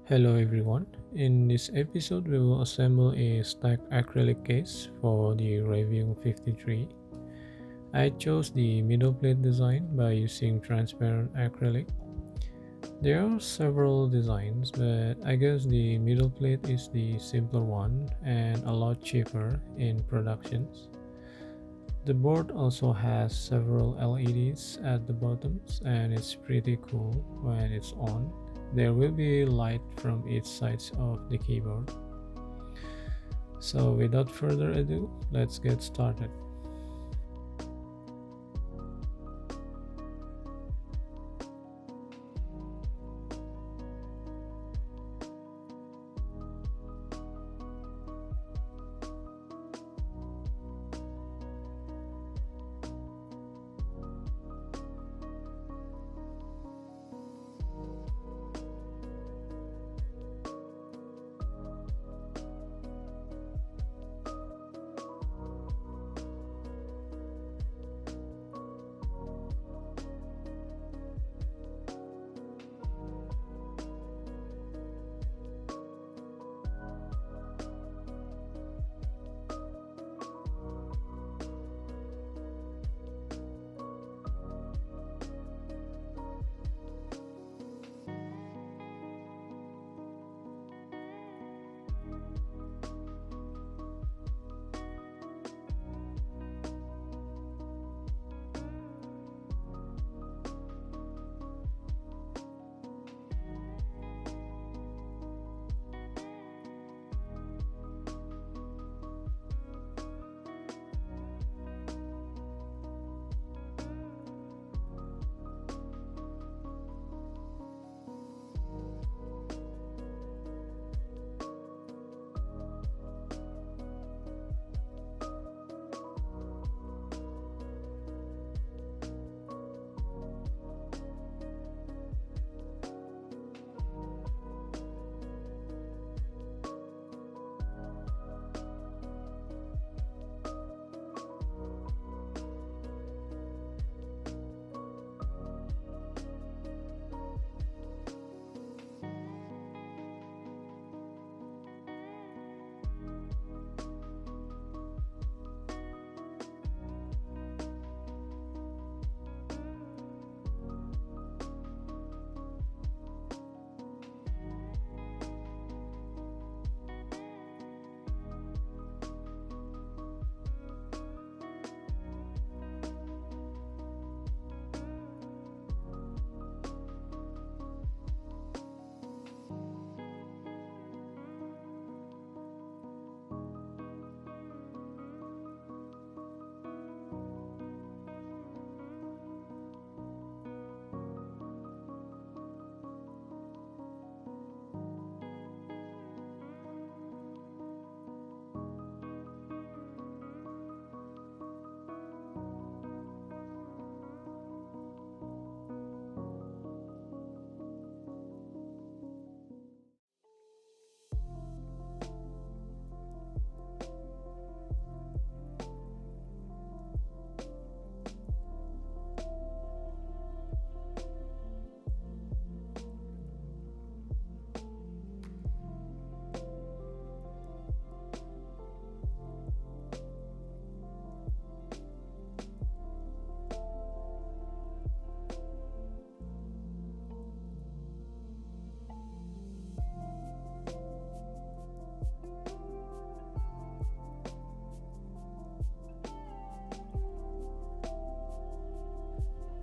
Hello everyone. In this episode, we will assemble a stacked acrylic case for the Ravium 53. I chose the middle plate design by using transparent acrylic. There are several designs, but I guess the middle plate is the simpler one and a lot cheaper in productions. The board also has several LEDs at the bottoms and it's pretty cool when it's on. There will be light from each sides of the keyboard. So without further ado, let's get started.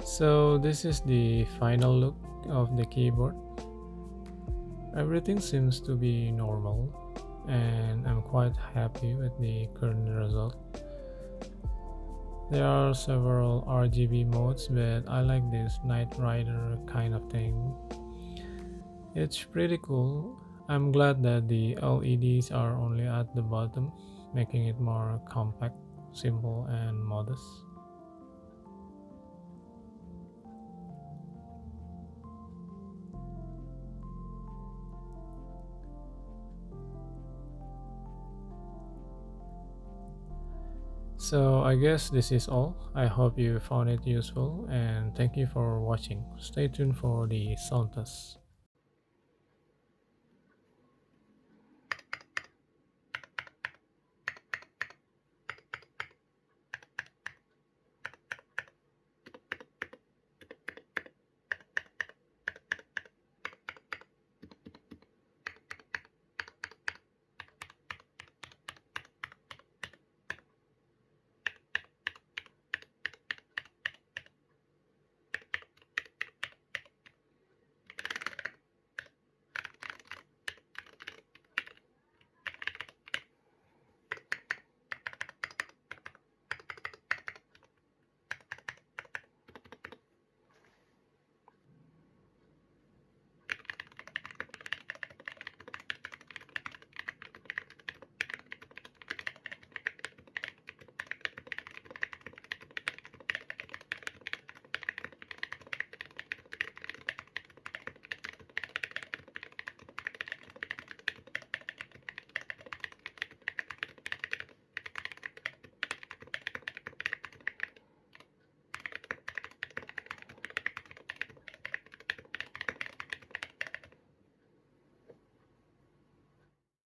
So this is the final look of the keyboard. Everything seems to be normal and I'm quite happy with the current result. There are several RGB modes, but I like this Night Rider kind of thing. It's pretty cool. I'm glad that the LEDs are only at the bottom, making it more compact, simple, and modest. So I guess this is all. I hope you found it useful and thank you for watching. Stay tuned for the sound test.